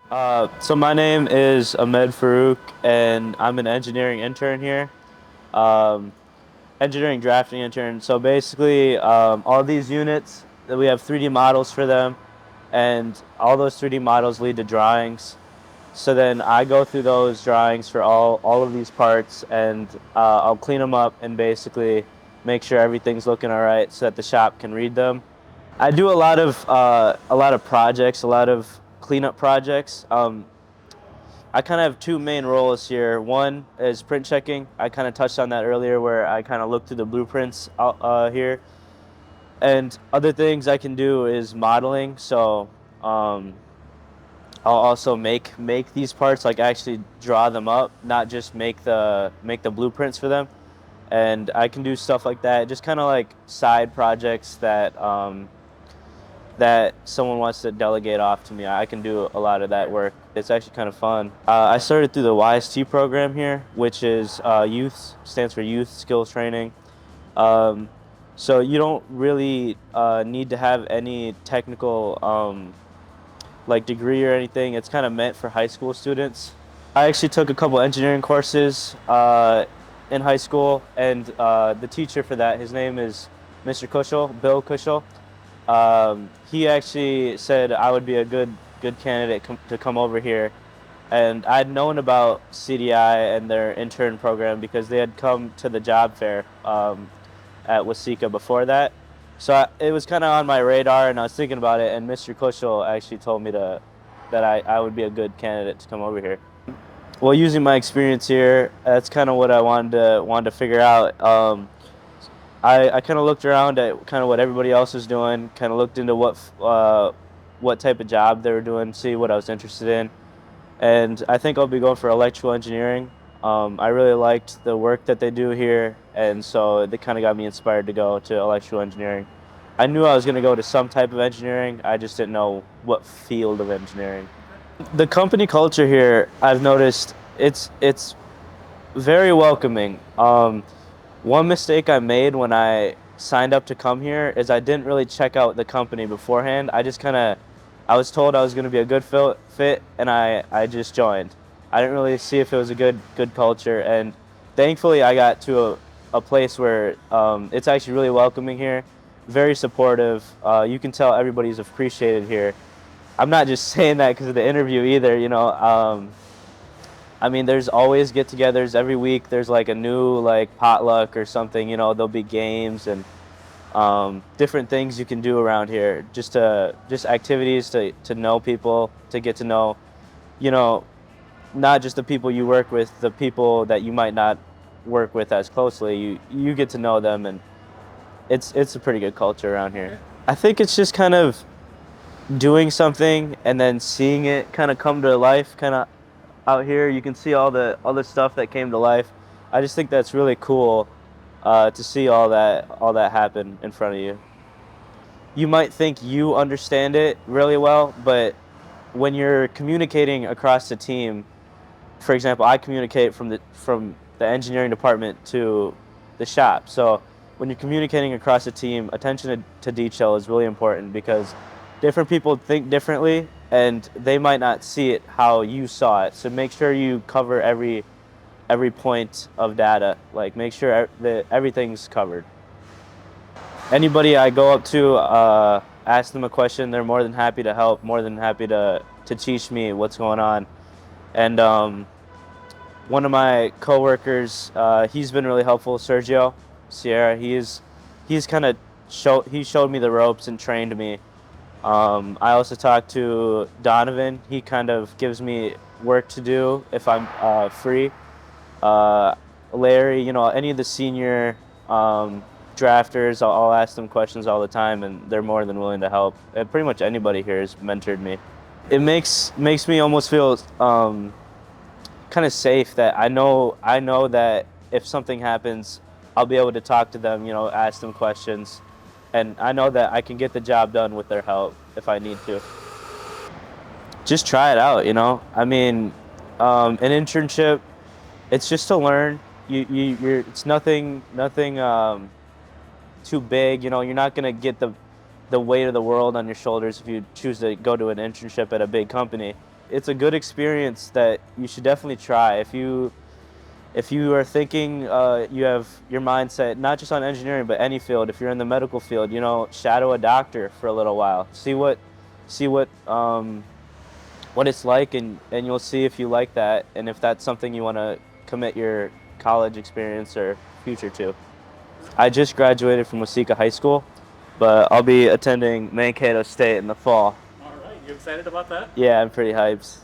So my name is Ahmed Farouk, and I'm an engineering intern here. Um, Engineering drafting intern. So basically, all these units that we have 3D models for them, and all those 3D models lead to drawings. So then I go through those drawings for all of these parts, and I'll clean them up and basically make sure everything's looking all right, so that the shop can read them. I do a lot of projects, a lot of cleanup projects. I kind of have two main roles here. One is print checking. I kind of touched on that earlier, where I kind of look through the blueprints here. And other things I can do is modeling. So um, I'll also make these parts, like actually draw them up, not just make the blueprints for them. And I can do stuff like that, just kind of like side projects that someone wants to delegate off to me. I can do a lot of that work. It's actually kind of fun. I started through the YST program here, which is stands for Youth Skills Training. Um, so you don't really need to have any technical like degree or anything. It's kind of meant for high school students. I actually took a couple engineering courses in high school, and the teacher for that, his name is Mr. Kushel, Bill Kushel. He actually said I would be a good candidate to come over here, and I'd known about CDI and their intern program because they had come to the job fair at Wasika before that. So it was kind of on my radar, and I was thinking about it. And Mr. Kushel actually told me that I would be a good candidate to come over here. Well, using my experience here, that's kind of what I wanted to figure out. I kind of looked around at kind of what everybody else was doing, kind of looked into what type of job they were doing, see what I was interested in, and I think I'll be going for electrical engineering. I really liked the work that they do here, and so they kind of got me inspired to go to electrical engineering. I knew I was going to go to some type of engineering. I just didn't know what field of engineering. The company culture here, I've noticed it's very welcoming. One mistake I made when I signed up to come here is I didn't really check out the company beforehand. I was told I was going to be a good fit, and I just joined. I didn't really see if it was a good culture, and thankfully I got to a place where it's actually really welcoming here, very supportive. You can tell everybody's appreciated here. I'm not just saying that because of the interview either. I mean, there's always get-togethers every week. There's like a new like potluck or something. There'll be games and different things you can do around here. Just activities to know people, to get to know, you know, not just the people you work with, the people that you might not work with as closely. You get to know them, and it's a pretty good culture around here. I think it's just kind of doing something and then seeing it kind of come to life, kind of out here. You can see all the stuff that came to life. I just think that's really cool to see all that happen in front of you. You might think you understand it really well, but when you're communicating across the team, for example, I communicate from the engineering department to the shop. So when you're communicating across the team, attention to detail is really important because different people think differently, and they might not see it how you saw it. So make sure you cover every point of data. Like make sure that everything's covered. Anybody I go up to, ask them a question, they're more than happy to help, more than happy to teach me what's going on. And one of my coworkers, he's been really helpful, Sergio Sierra. He's kind of he showed me the ropes and trained me. I also talked to Donovan. He kind of gives me work to do if I'm free. Uh, Larry, any of the senior drafters, I'll ask them questions all the time, and they're more than willing to help. And pretty much anybody here has mentored me. It makes me almost feel kind of safe that I know that if something happens, I'll be able to talk to them, ask them questions, and I know that I can get the job done with their help if I need to. Just try it out. I mean, an internship, it's just to learn. It's nothing too big. You're not gonna get the weight of the world on your shoulders if you choose to go to an internship at a big company. it's a good experience that you should definitely try. If you are thinking, you have your mindset not just on engineering but any field. If you're in the medical field, you know, shadow a doctor for a little while. See what it's like, and you'll see if you like that and if that's something you want to commit your college experience or future to. I just graduated from Wasika High School, but I'll be attending Mankato State in the fall. All right, you excited about that? Yeah, I'm pretty hyped.